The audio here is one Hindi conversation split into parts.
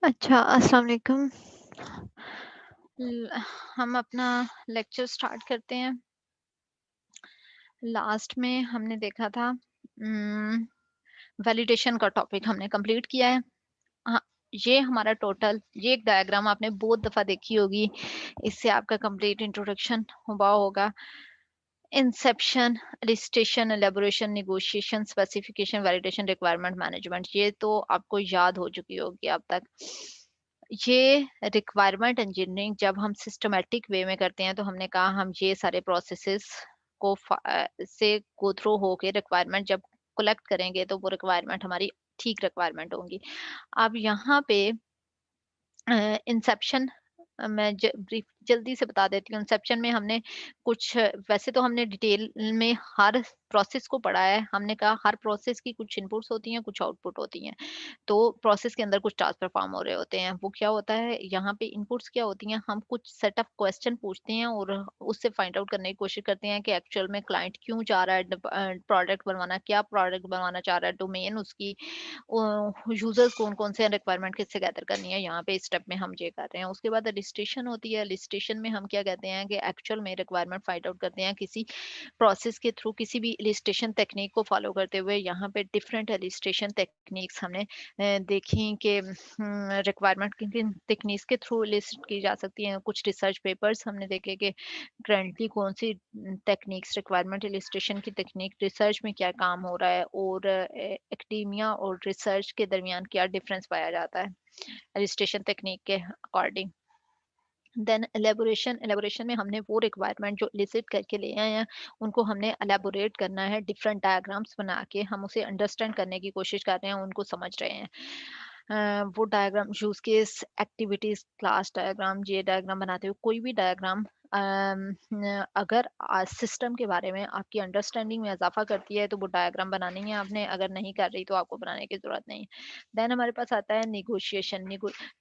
अच्छा, अस्सलाम वालेकुम। ल हम अपना लेक्चर स्टार्ट करते हैं। लास्ट में हमने देखा था वैलिडेशन का टॉपिक हमने कंप्लीट किया है। हाँ, ये हमारा टोटल ये एक डायग्राम आपने बहुत दफ़ा देखी होगी। इससे आपका कंप्लीट इंट्रोडक्शन हुआ होगा। Inception, elicitation, elaboration, negotiation, specification, validation, requirement management, ये तो आपको याद हो चुकी होगी अब तक। ये रिक्वायरमेंट इंजीनियरिंग जब हम सिस्टमैटिक वे में करते हैं तो हमने कहा हम ये सारे प्रोसेसेस से गो थ्रू होके रिक्वायरमेंट जब कलेक्ट करेंगे तो वो रिक्वायरमेंट हमारी ठीक रिक्वायरमेंट होंगी। अब यहाँ पे इंसेप्शन मैं ब्रीफ जल्दी से बता देती हूँ। इंसेप्शन में हमने कुछ वैसे तो हमने डिटेल में हर प्रोसेस को पढ़ा है। हमने कहा हर प्रोसेस की कुछ इनपुट्स होती हैं, कुछ आउटपुट होती हैं। तो प्रोसेस के अंदर कुछ टास्क परफॉर्म हो रहे होते हैं। वो क्या होता है, यहाँ पे इनपुट्स क्या होती हैं, हम कुछ सेट ऑफ क्वेश्चन पूछते हैं और उससे फाइंड आउट करने की कोशिश करते हैं कि एक्चुअल में क्लाइंट क्यों चाह रहा है प्रोडक्ट बनवाना, क्या प्रोडक्ट बनवाना चाह रहा है, डोमेन उसकी, यूजर्स कौन-कौन से रिक्वायरमेंट किससे गैदर करनी है, यहाँ पे इस स्टेप में हम ये कर रहे हैं। उसके बाद लिस्टेशन होती है। लिस्टेशन में हम क्या कहते हैं कि एक्चुअल में रिक्वायरमेंट फाइंड आउट करते हैं किसी प्रोसेस के थ्रू, किसी भी लिस्टेशन टेक्निक को फॉलो करते हुए। यहाँ पे डिफरेंट लिस्टेशन टेक्निक्स हमने देखी कि रिक्वायरमेंट किन किन टेक्निक्स के थ्रू लिस्ट की जा सकती हैं। कुछ रिसर्च पेपर्स हमने देखे कि करंटली कौन सी टेक्निक्स, रिक्वायरमेंट इलिस्ट्रेशन की टेक्निक रिसर्च में क्या काम हो रहा है और एकेडेमिया और रिसर्च के दरमियान क्या डिफरेंस पाया जाता है इलिस्ट्रेशन टेक्निक के अकॉर्डिंग। देन एलेबोरेशन, एलेबोरेशन में हमने वो रिक्वायरमेंट जो इलिसिट करके ले आए हैं उनको हमने एलेबोरेट करना है। डिफरेंट डायग्राम्स बना के हम उसे अंडरस्टैंड करने की कोशिश कर रहे हैं, उनको समझ रहे हैं। वो diagram use case, activities, class diagram, ये डायग्राम बनाते हुए कोई भी डायग्राम अगर सिस्टम के बारे में आपकी अंडरस्टैंडिंग में इजाफा करती है तो वो डायग्राम बनानी है आपने, अगर नहीं कर रही तो आपको बनाने की जरूरत नहीं है। देन हमारे पास आता है निगोशिएशन।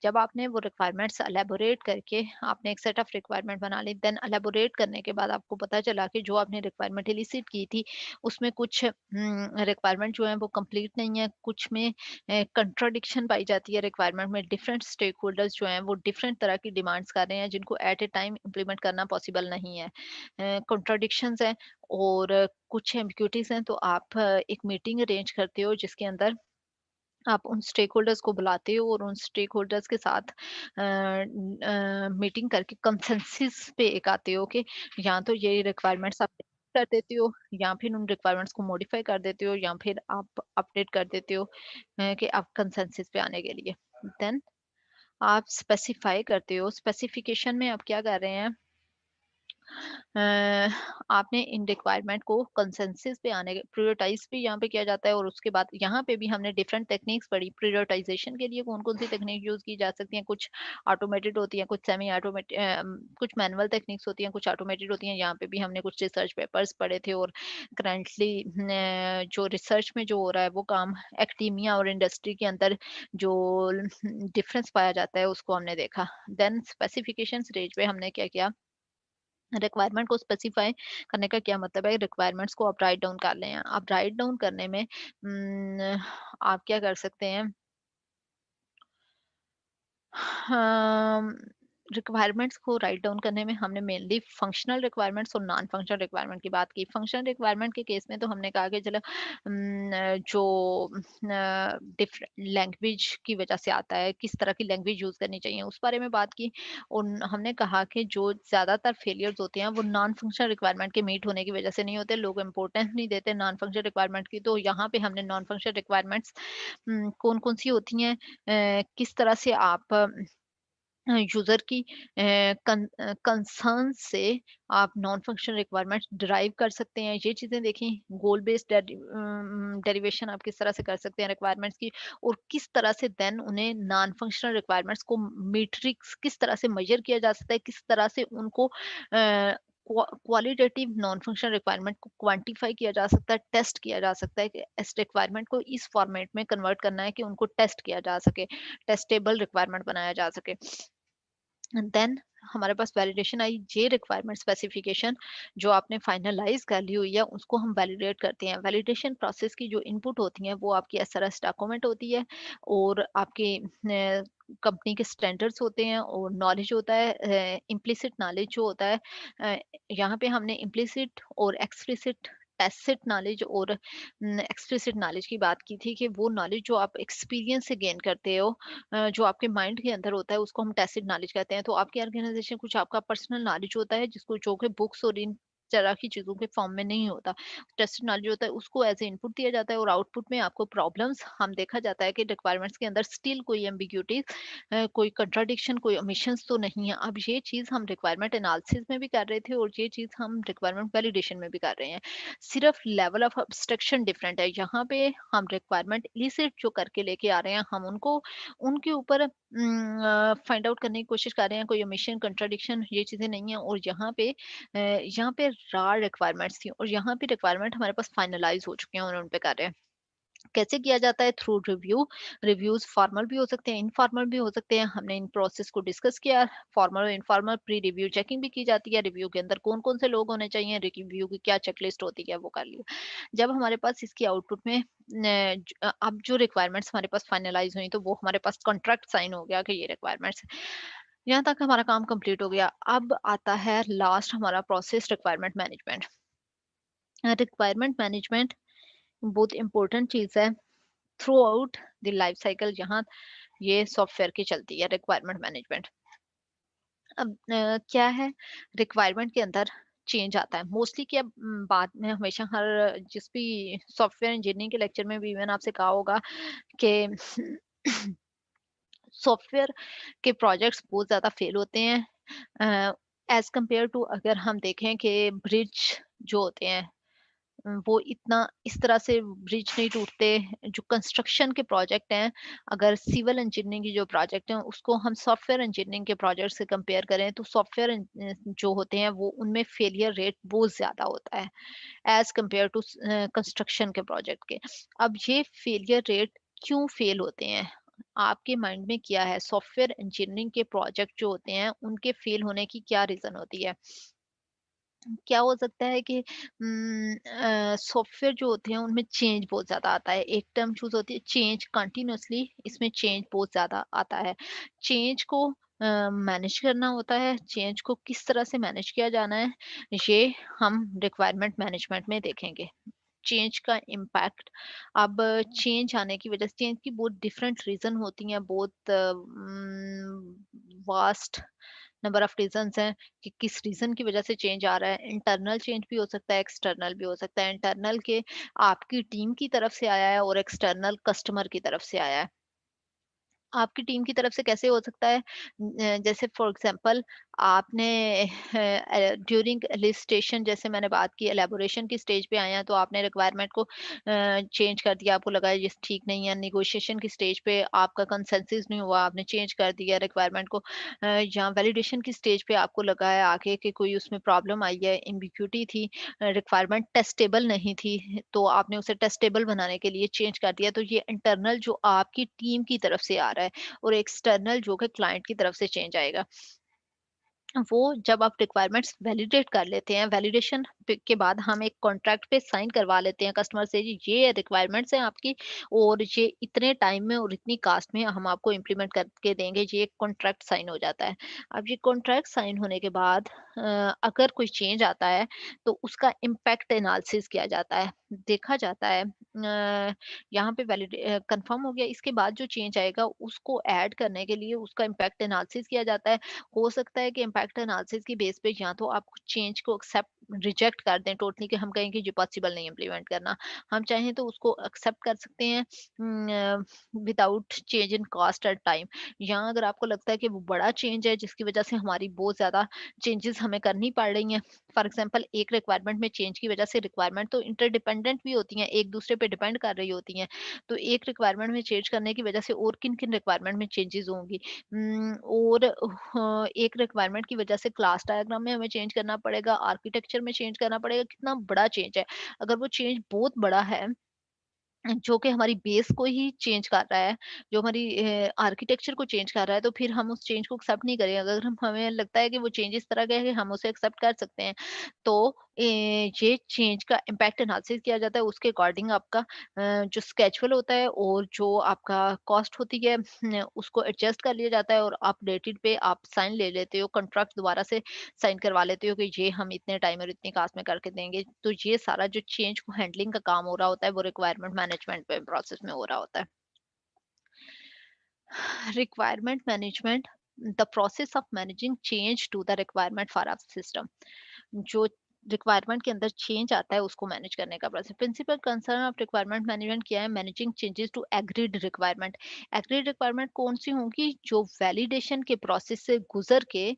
जब आपने वो रिक्वायरमेंट्स एलेबोरेट करके आपने एक सेट ऑफ रिक्वायरमेंट बना ली, देन एलेबोरेट करने के बाद आपको पता चला कि जो आपने रिक्वायरमेंट इलिसिट की थी उसमें कुछ रिक्वायरमेंट जो है वो कंप्लीट नहीं है, कुछ में कंट्राडिक्शन पाई जाती है। रिक्वायरमेंट में डिफरेंट स्टेक होल्डर्स जो हैं वो डिफरेंट तरह की डिमांड्स कर रहे हैं जिनको एट ए टाइम इम्प्लीमेंट करना पॉसिबल नहीं है। कॉन्ट्राडिक्शंस हैं और कुछ एम्बिग्यूटीज हैं, तो आप एक मीटिंग अरेंज करते हो जिसके अंदर आप उन स्टेक होल्डर्स को बुलाते हो और उन स्टेक होल्डर्स के साथ मीटिंग करके कंसेंसस पे एक आते हो कि या तो ये रिक्वायरमेंट्स आप कर देते हो या फिर उन रिक्वायरमेंट्स को मॉडिफाई कर देते हो या फिर आप अपडेट कर देते हो कि आप कंसेंसस पे आने के लिए। देन आप स्पेसिफाई करते हो। स्पेसिफिकेशन में आप क्या कर रहे हैं, अ, आपने इन रिक्वायरमेंट को कंसेंसस पे आने प्रायोरिटाइज भी यहाँ पे किया जाता है और उसके बाद यहाँ पे भी हमने डिफरेंट टेक्निक्स पढ़ी। प्रायोरिटाइजेशन के लिए कौन कौन सी टेक्निक यूज की जा सकती हैं, कुछ ऑटोमेटेड होती हैं, कुछ सेमी ऑटोमेटेड, कुछ मैनुअल टेक्निक्स होती हैं, कुछ ऑटोमेटेड होती हैं। यहाँ पे भी हमने कुछ रिसर्च पेपर्स पढ़े थे और करंटली जो रिसर्च में जो हो रहा है वो काम एकेडेमिया और इंडस्ट्री के अंदर जो डिफरेंस पाया जाता है उसको हमने देखा। देन स्पेसिफिकेशन स्टेज पे हमने क्या किया, रिक्वायरमेंट को स्पेसिफाई करने का क्या मतलब है, रिक्वायरमेंट्स को आप राइट डाउन कर लें। आप राइट डाउन करने में आप क्या कर सकते हैं, रिक्वायरमेंट्स को राइट डाउन करने में हमने मेनली फंक्शनल रिक्वायरमेंट्स और नॉन फंक्शनल रिक्वायरमेंट की बात की। फंक्शनल रिक्वायरमेंट के केस में तो हमने कहा कि चलो जो डिफरेंट लैंग्वेज की वजह से आता है, किस तरह की लैंग्वेज यूज करनी चाहिए उस बारे में बात की। और हमने कहा कि जो ज्यादातर फेलियर्स होते हैं वो नॉन फंक्शनल रिक्वायरमेंट के मीट होने की वजह से नहीं होते, लोग इंपॉर्टेंस नहीं देते नॉन फंक्शनल रिक्वायरमेंट की। तो यहाँ पे हमने नॉन फंक्शनल रिक्वायरमेंट्स कौन कौन सी होती हैं, किस तरह से आप यूजर की कंसर्न से आप नॉन फंक्शनल रिक्वायरमेंट डिराइव कर सकते हैं, ये चीजें देखी। गोल बेस्ड डेरिवेशन आप किस तरह से कर सकते हैं रिक्वायरमेंट्स की, और किस तरह से देन उन्हें नॉन फंक्शनल रिक्वायरमेंट्स को मीट्रिक्स किस तरह से मेजर किया जा सकता है, किस तरह से उनको क्वालिटेटिव नॉन फंक्शनल रिक्वायरमेंट को क्वांटिफाई किया जा सकता है, टेस्ट किया जा सकता है कि इस रिक्वायरमेंट को इस फॉर्मेट में कन्वर्ट करना है कि उनको टेस्ट किया जा सके, टेस्टेबल रिक्वायरमेंट बनाया जा सके। देन हमारे पास वैलिडेशन आई, ये रिक्वायरमेंट स्पेसिफिकेशन जो आपने फाइनलाइज कर ली हुई है उसको हम वैलिडेट करते हैं। वैलिडेशन प्रोसेस की जो इनपुट होती है वो आपकी एसआरएस डॉक्यूमेंट होती है, और आपके कंपनी के स्टैंडर्ड्स होते हैं, और नॉलेज होता है, इम्प्लिसिट नॉलेज जो होता है। अ, यहाँ पे हमने इम्प्लिसिट और एक्सप्लिसिट टैसिट नॉलेज और एक्सप्लिसिट नॉलेज की बात की थी, कि वो नॉलेज जो आप एक्सपीरियंस से गेन करते हो, जो आपके माइंड के अंदर होता है, उसको हम टैसिट नॉलेज कहते हैं। तो आपकी ऑर्गेनाइजेशन कुछ आपका पर्सनल नॉलेज होता है, जिसको जो कि बुक्स और इन तरह की चीज़ों के फॉर्म में नहीं होता। टैसिट नॉलेज होता है, उसको एज़ ए इनपुट दिया जाता है, और आउटपुट में आपको प्रॉब्लम्स हम देखा जाता है कि रिक्वायरमेंट्स के अंदर स्टिल कोई एम्बिग्यूटी, कोई कंट्राडिक्शन, कोई ओमिशंस तो नहीं है। अब ये चीज़ हम रिक्वायरमेंट एनालिसिस में भी कर रहे थे, और ये चीज़ हम रिक्वायरमेंट वैलिडेशन में भी कर रहे हैं। सिर्फ लेवल ऑफ एब्स्ट्रैक्शन डिफरेंट है। यहाँ पे हम रिक्वायरमेंट इलिसिट जो करके लेके आ रहे हैं, हम उनको उनके ऊपर फाइंड आउट करने की कोशिश कर रहे हैं, कोई ओमिशन, कंट्राडिक्शन ये चीज़ें नहीं है। और यहाँ पे रॉ रिक्वायरमेंट्स थी, और यहाँ पे रिक्वायरमेंट हमारे पास फाइनलाइज हो चुके हैं, और उन पे कर रहे हैं। कैसे किया जाता है? Through review. रिव्यूज फॉर्मल भी हो सकते हैं, इनफॉर्मल भी हो सकते हैं। हमने इन प्रोसेस को डिस्कस किया। फॉर्मल और इनफॉर्मल प्री रिव्यू चेकिंग भी की जाती है। रिव्यू के अंदर कौन कौन से लोग होने चाहिए, रिव्यू की क्या चेकलिस्ट होती है, वो कर लिया। जब हमारे पास इसकी आउटपुट में अब जो रिक्वायरमेंट्स हमारे पास फाइनलाइज हुई, तो वो हमारे पास कॉन्ट्रैक्ट साइन हो गया कि ये रिक्वायरमेंट्स, यहाँ तक हमारा काम कंप्लीट हो गया। अब आता है लास्ट हमारा process, requirement management. Requirement management बहुत इंपॉर्टेंट चीज़ है through out the life cycle, जहाँ ये सॉफ्टवेयर की चलती है रिक्वायरमेंट मैनेजमेंट। अब क्या है, रिक्वायरमेंट के अंदर चेंज आता है मोस्टली। क्या बाद में हमेशा हर जिस भी सॉफ्टवेयर इंजीनियरिंग के लेक्चर में भी मैंने आपसे कहा होगा कि सॉफ्टवेयर के प्रोजेक्ट्स बहुत ज़्यादा फेल होते हैं एज कंपेयर टू, अगर हम देखें कि ब्रिज जो होते हैं, वो इतना इस तरह से ब्रिज नहीं टूटते। जो कंस्ट्रक्शन के प्रोजेक्ट हैं, अगर सिविल इंजीनियरिंग की जो प्रोजेक्ट हैं उसको हम सॉफ्टवेयर इंजीनियरिंग के प्रोजेक्ट से कंपेयर करें, तो सॉफ्टवेयर जो होते हैं वो उनमें फेलियर रेट बहुत ज़्यादा होता है एज कंपेयर टू कंस्ट्रक्शन के प्रोजेक्ट के। अब ये फेलियर रेट क्यों फेल होते हैं? आपके माइंड में क्या है? सॉफ्टवेयर इंजीनियरिंग के प्रोजेक्ट जो होते हैं उनके फेल होने की क्या रीज़न होती है? क्या हो सकता है कि सॉफ्टवेयर जो होते हैं उनमें चेंज बहुत ज़्यादा आता है। एक टर्म चूज़ होती है चेंज, कंटिन्यूअसली इसमें चेंज बहुत ज़्यादा आता है। चेंज को मैनेज करना होता है, चेंज को किस तरह से मैनेज किया जाना है, ये हम रिक्वायरमेंट मैनेजमेंट में देखेंगे। चेंज का इम्पैक्ट, अब चेंज आने की वजह से चेंज की बहुत डिफरेंट रीज़न होती हैं, बहुत वास्ट नंबर ऑफ रीजंस हैं कि किस रीजन की वजह से चेंज आ रहा है। इंटरनल चेंज भी हो सकता है, एक्सटर्नल भी हो सकता है। इंटरनल के आपकी टीम की तरफ से आया है, और एक्सटर्नल कस्टमर की तरफ से आया है। आपकी टीम की तरफ से कैसे हो सकता है? जैसे फॉर एग्जांपल आपने ड्यूरिंग एलिस्टेशन, जैसे मैंने बात की, एलैबोरेशन की स्टेज पे आए हैं, तो आपने रिक्वायरमेंट को चेंज कर दिया, आपको लगा ये ठीक नहीं है। नेगोशिएशन की स्टेज पे आपका कंसेंसस नहीं हुआ, आपने चेंज कर दिया रिक्वायरमेंट को। या वैलिडेशन की स्टेज पे आपको लगा है आगे कि कोई उसमें प्रॉब्लम आई है, एम्बिग्यूटी थी, रिक्वायरमेंट टेस्टेबल नहीं थी, तो आपने उसे टेस्टेबल बनाने के लिए चेंज कर दिया। तो ये इंटरनल जो आपकी टीम की तरफ से आ रहा है, और एक्सटर्नल जो कि क्लाइंट की तरफ से चेंज आएगा। वो जब आप रिक्वायरमेंट्स वैलिडेट कर लेते हैं, वैलिडेशन के बाद हम एक कॉन्ट्रैक्ट पे साइन करवा लेते हैं कस्टमर से, जी ये रिक्वायरमेंट्स हैं आपकी, और ये इतने टाइम में और इतनी कास्ट में हम आपको इम्प्लीमेंट करके देंगे। ये एक कॉन्ट्रैक्ट साइन हो जाता है। अब ये कॉन्ट्रैक्ट साइन होने के बाद अगर कोई चेंज आता है, तो उसका इम्पैक्ट एनालिसिस किया जाता है, देखा जाता है। यहाँ पे वैलिड कंफर्म हो गया, इसके बाद जो चेंज आएगा उसको ऐड करने के लिए उसका इम्पैक्ट एनालिसिस किया जाता है। हो सकता है कि इम्पैक्ट एनालिसिस की बेस पे या तो आप चेंज को एक्सेप्ट रिजेक्ट कर दें टोटली, कि हम कहें कि ये पॉसिबल नहीं इम्प्लीमेंट करना। हम चाहें तो उसको एक्सेप्ट कर सकते हैं without change in cost at time. या अगर आपको लगता है कि वो बड़ा चेंज है जिसकी वजह से हमारी बहुत ज्यादा चेंजेस हमें करनी पड़ रही हैं। फॉर एग्जाम्पल एक रिक्वायरमेंट में चेंज की वजह से, रिक्वायरमेंट तो इंटरडिपेंडेंट भी होती हैं, एक दूसरे पे डिपेंड कर रही होती हैं। तो एक रिक्वायरमेंट में चेंज करने की वजह से और किन किन रिक्वायरमेंट में चेंजेस होंगी। और एक रिक्वायरमेंट की वजह से क्लास डायग्राम में हमें चेंज करना पड़ेगा, आर्किटेक्चर में चेंज करना पड़ेगा, कितना बड़ा चेंज है। अगर वो चेंज बहुत बड़ा है, जो कि हमारी बेस को ही चेंज कर रहा है, जो हमारी आर्किटेक्चर को चेंज कर रहा है, तो फिर हम उस चेंज को एक्सेप्ट नहीं करेंगे। अगर हम हमें लगता है कि वो चेंज इस तरह का है कि हम उसे एक्सेप्ट कर सकते हैं, तो ये चेंज का इम्पैक्ट एनालिसिस किया जाता है। उसके अकॉर्डिंग आपका जो स्केड्यूल होता है और जो आपका कॉस्ट होती है उसको एडजस्ट कर लिया जाता है, और आप डेटेड पे आप साइन ले लेते हो, कॉन्ट्रैक्ट दोबारा से साइन करवा लेते हो कि ये हम इतने टाइम और इतनी कास्ट में करके देंगे। तो ये सारा जो चेंज को हैंडलिंग का काम हो रहा होता है, वो रिक्वायरमेंट मैनेजमेंट पे प्रोसेस में हो रहा होता है। Requirement management, the process of managing change to the requirement for a system. जो रिक्वायरमेंट के अंदर चेंज आता है उसको मैनेज करने का process. Principal concern of requirement management क्या है? Managing changes to agreed requirement. Agreed requirement कौन सी होंगी? जो वैलिडेशन के प्रोसेस से गुजर के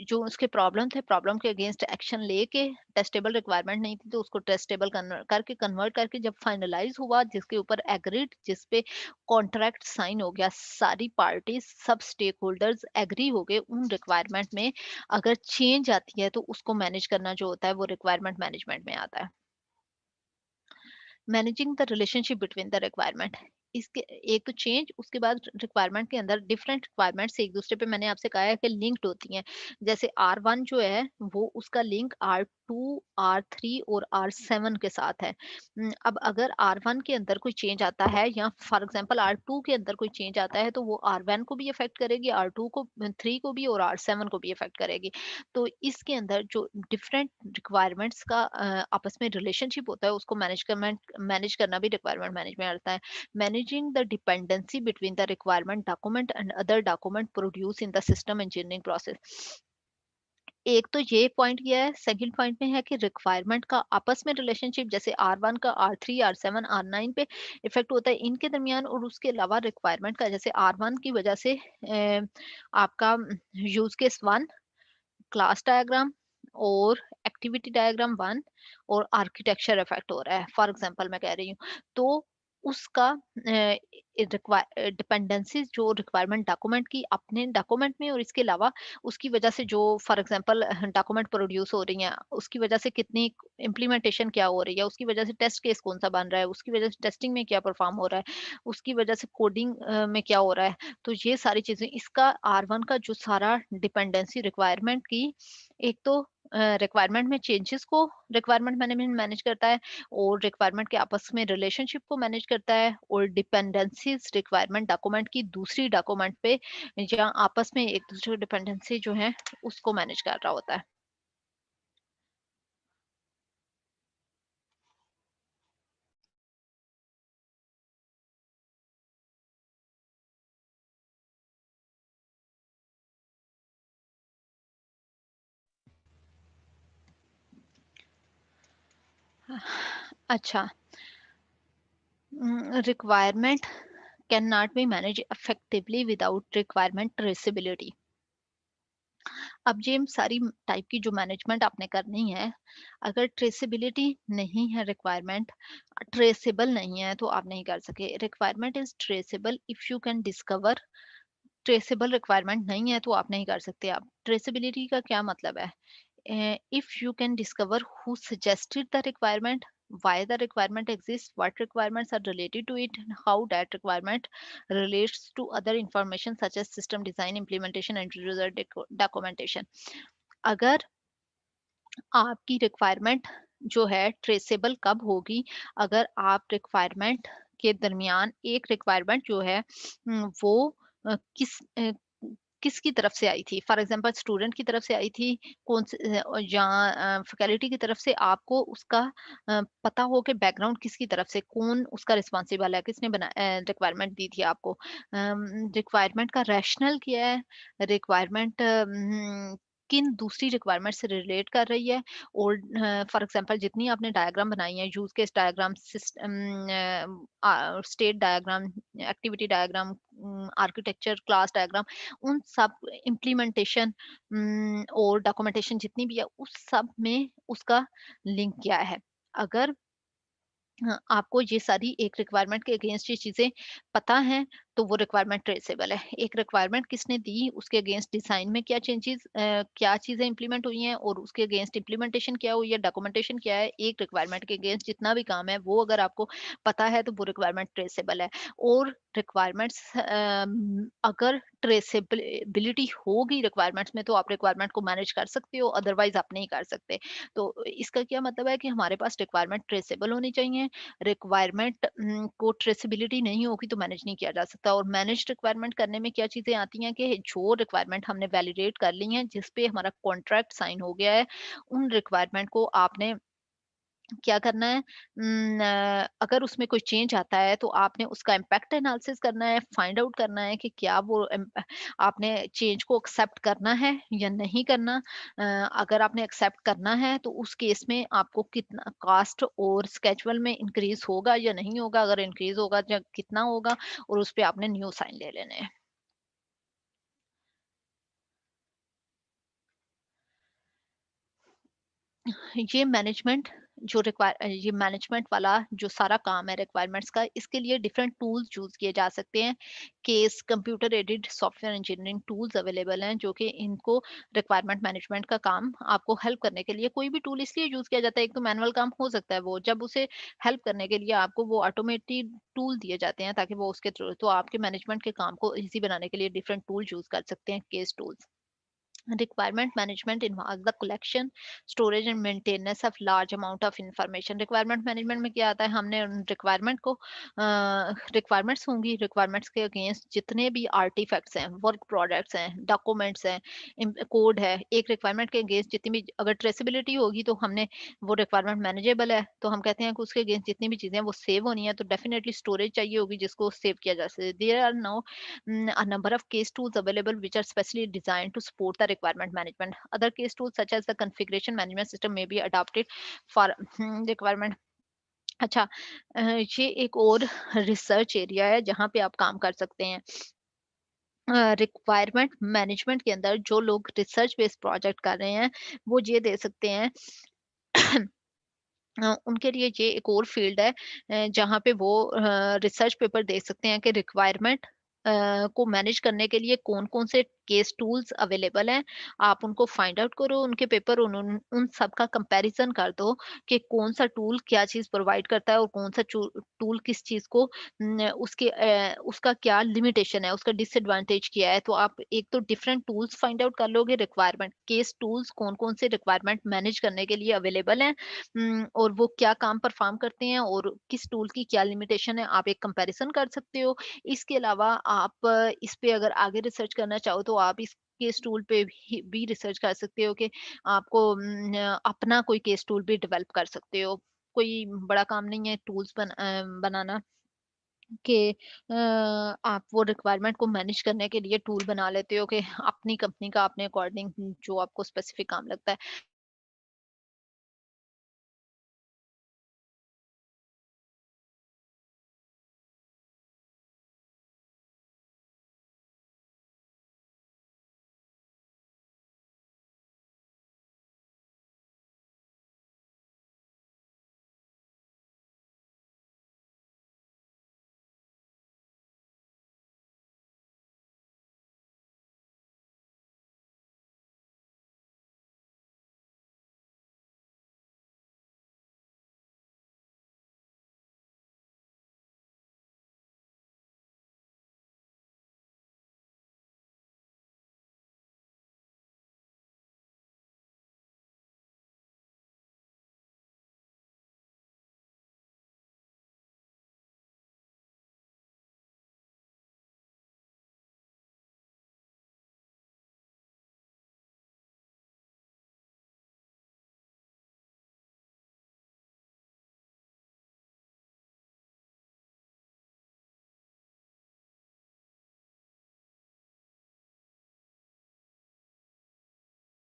जो उसके प्रॉब्लम थे, प्रॉब्लम के अगेंस्ट एक्शन लेके, टेस्टेबल रिक्वायरमेंट नहीं थी तो उसको टेस्टेबल करके कन्वर्ट करके जब फाइनलाइज हुआ, जिसके ऊपर एग्रीड, जिस पे कॉन्ट्रैक्ट साइन हो गया, सारी पार्टीज सब स्टेक होल्डर्स एग्री हो गए उन रिक्वायरमेंट में, अगर चेंज आती है तो उसको मैनेज करना जो होता है वो रिक्वायरमेंट मैनेजमेंट में आता है। Managing the relationship between the requirement, इसके एक तो चेंज, उसके बाद रिक्वायरमेंट के अंदर डिफरेंट रिक्वायरमेंट्स एक दूसरे पे, मैंने आपसे कहा है कि लिंक्ड होती हैं। जैसे R1 जो है वो उसका लिंक R2, R3 और R7 के साथ है। अब अगर R1 के अंदर कोई चेंज आता है, या फॉर एग्जांपल R2 के अंदर कोई चेंज आता है, तो वो R1 को भी अफेक्ट करेगी, R2 को, 3 को भी, और R7 को भी अफेक्ट करेगी। तो इसके अंदर जो डिफरेंट रिक्वायरमेंट्स का आपस में रिलेशनशिप होता है, उसको मैनेज करना भी रिक्वायरमेंट मैनेजमेंट आता है। Managing the dependency between the requirement document and other document produce in the system engineering process. एक तो ये पॉइंट किया है, सेकंड पॉइंट में है कि रिक्वायरमेंट का आपस में रिलेशनशिप, जैसे R1 का R3, R7, R9 पे इफेक्ट होता है इनके दरमियान, और उसके अलावा रिक्वायरमेंट का, जैसे R1 की वजह से आपका यूज केस 1, क्लास डायग्राम और एक्टिविटी डायग्राम 1 और आर्किटेक्चर इफेक्ट हो रहा है, फॉर एग्जांपल मैं कह रही हूँ। तो उसका डिपेंडेंसीज जो रिक्वायरमेंट डॉक्यूमेंट की अपने डॉक्यूमेंट में, और इसके अलावा उसकी वजह से जो फॉर एग्जांपल डॉक्यूमेंट प्रोड्यूस हो रही हैं, उसकी वजह से कितनी इम्प्लीमेंटेशन क्या हो रही है, उसकी वजह से टेस्ट केस कौन सा बन रहा है, उसकी वजह से टेस्टिंग में क्या परफॉर्म हो रहा है, उसकी वजह से कोडिंग में क्या हो रहा है। तो ये सारी चीजें, इसका R1 का जो सारा डिपेंडेंसी रिक्वायरमेंट की, एक तो रिक्वायरमेंट में चेंजेस को रिक्वायरमेंट मैनेजमेंट मैनेज करता है, और रिक्वायरमेंट के आपस में रिलेशनशिप को मैनेज करता है, और डिपेंडेंसीज रिक्वायरमेंट डॉक्यूमेंट की दूसरी डॉक्यूमेंट पे, या आपस में एक दूसरे डिपेंडेंसी जो है उसको मैनेज कर रहा होता है। अच्छा, requirement can not be manage effectively without requirement traceability. अब ये सारी टाइप की जो मैनेजमेंट आपने करनी है, अगर ट्रेसेबिलिटी नहीं है, रिक्वायरमेंट ट्रेसेबल नहीं है, तो आप नहीं कर सके। Requirement is traceable if you can discover, traceable requirement नहीं है तो आप नहीं कर सकते। आप ट्रेसेबिलिटी का क्या मतलब है? If you can discover who suggested the requirement, why the requirement exists, what requirements are related to it, and how that requirement relates to other information such as system design, implementation, and user documentation. अगर आपकी रिक्वायरमेंट जो है ट्रेसेबल कब होगी? अगर आप रिक्वायरमेंट के दरमियान एक रिक्वायरमेंट जो है वो किसकी तरफ से आई थी? फॉर एग्जांपल स्टूडेंट की तरफ से आई थी, कौन से या फैकल्टी की तरफ से, आपको उसका पता हो कि बैकग्राउंड किसकी तरफ से, कौन उसका रिस्पॉन्सिबल है, किसने रिक्वायरमेंट दी थी आपको। रिक्वायरमेंट का रैशनल क्या है? रिक्वायरमेंट किन दूसरी रिक्वायरमेंट से रिलेट कर रही है, और फॉर एग्जांपल जितनी आपने डायग्राम बनाई है, use case diagram, state diagram, activity diagram, architecture, class diagram, उन सब इम्प्लीमेंटेशन और डॉक्यूमेंटेशन जितनी भी है, उस सब में उसका लिंक क्या है? अगर आपको ये सारी एक रिक्वायरमेंट के अगेंस्ट ये चीज़ें पता हैं, तो वो रिक्वायरमेंट ट्रेसेबल है। एक रिक्वायरमेंट किसने दी, उसके अगेंस्ट डिज़ाइन में क्या चेंजेज़ क्या चीज़ें इम्प्लीमेंट हुई हैं और उसके अगेंस्ट इम्प्लीमेंटेशन क्या हुई है, डॉक्यूमेंटेशन क्या है, एक रिक्वायरमेंट के अगेंस्ट जितना भी काम है, वो अगर आपको पता है, तो वो रिक्वायरमेंट ट्रेसेबल है। और रिक्वायरमेंट्स अगर ट्रेसेबिलिटी होगी रिक्वायरमेंट्स में, तो आप रिक्वायरमेंट को मैनेज कर सकते हो, अदरवाइज़ आप नहीं कर सकते। तो इसका क्या मतलब है कि हमारे पास रिक्वायरमेंट ट्रेसेबल होनी चाहिए। रिक्वायरमेंट को ट्रेसेबिलिटी नहीं होगी तो मैनेज नहीं किया जा सकता। और मैनेज रिक्वायरमेंट करने में क्या चीज़ें आती हैं कि जो रिक्वायरमेंट हमने वैलिडेट कर ली हैं, जिस पे हमारा कॉन्ट्रैक्ट साइन हो गया है, उन रिक्वायरमेंट को आपने क्या करना है, अगर उसमें कोई चेंज आता है तो आपने उसका इम्पैक्ट एनालिसिस करना है, फाइंड आउट करना है कि क्या वो आपने चेंज को एक्सेप्ट करना है या नहीं करना। अगर आपने एक्सेप्ट करना है तो उस केस में आपको कितना कास्ट और स्केड्यूल में इंक्रीज होगा या नहीं होगा, अगर इंक्रीज होगा या कितना होगा, और उस पे आपने न्यू साइन ले लेने हैं। ये मैनेजमेंट वाला जो सारा काम है रिक्वायरमेंट्स का, इसके लिए डिफरेंट टूल्स यूज किए जा सकते हैं। Case computer aided software engineering tools available हैं, जो कि इनको रिक्वायरमेंट मैनेजमेंट का काम आपको हेल्प करने के लिए, कोई भी टूल इसलिए यूज किया जाता है, एक तो मैनुअल काम हो सकता है, वो जब उसे हेल्प करने के लिए आपको वो ऑटोमेटेड टूल दिए जाते हैं, ताकि वो उसके थ्रू तो आपके मैनेजमेंट के काम को इजी बनाने के लिए डिफरेंट टूल यूज कर सकते हैं, case tools. Requirement management involves the collection, storage and maintenance of large amount of information. Requirement management में क्या आता है, हमने उन requirement को requirements होंगी, requirements के against जितने भी artifacts हैं, work products हैं, documents हैं, code है, एक requirement के against जितनी भी अगर traceability होगी, तो हमने वो requirement manageable है, तो हम कहते हैं कि उसके against जितनी भी चीजें हैं वो save होनी है, तो definitely storage चाहिए होगी जिसको save किया जा सके। There are now a number of case tools available which are specially designed to support the requirement management. Other case tools such as the configuration management system may be adopted for requirement. अच्छा, ये एक और रिसर्च एरिया है जहाँ पे आप काम कर सकते हैं। रिक्वायरमेंट मैनेजमेंट के अंदर जो लोग रिसर्च बेस्ड प्रोजेक्ट कर रहे हैं, वो ये दे सकते हैं उनके लिए ये एक और फील्ड है, जहाँ पे वो रिसर्च पेपर दे सकते हैं कि रिक्वायरमेंट को मैनेज करने के लिए कौन-कौन से केस टूल्स अवेलेबल हैं। आप उनको फाइंड आउट करो, उनके पेपर उन उन उन सब का कंपैरिज़न कर दो कि कौन-सा टूल क्या चीज़ प्रोवाइड करता है और कौन-सा टूल किस चीज़ को उसका क्या लिमिटेशन है, उसका डिसएडवांटेज क्या है। तो आप एक तो डिफरेंट टूल्स फाइंड आउट कर लोगे, रिक्वायरमेंट केस टूल्स कौन-कौन से रिक्वायरमेंट मैनेज करने के लिए अवेलेबल हैं, और वो क्या काम परफॉर्म करते हैं और किस टूल की क्या लिमिटेशन है, आप एक कंपैरिजन कर सकते हो। इसके अलावा आप इस पे अगर आगे रिसर्च करना चाहो, तो आप इस केस टूल पे भी रिसर्च कर सकते हो कि आपको अपना कोई केस टूल भी डेवलप कर सकते हो। कोई बड़ा काम नहीं है टूल्स बनाना, कि आप वो रिक्वायरमेंट को मैनेज करने के लिए टूल बना लेते हो कि अपनी कंपनी का अपने अकॉर्डिंग जो आपको स्पेसिफिक काम लगता है।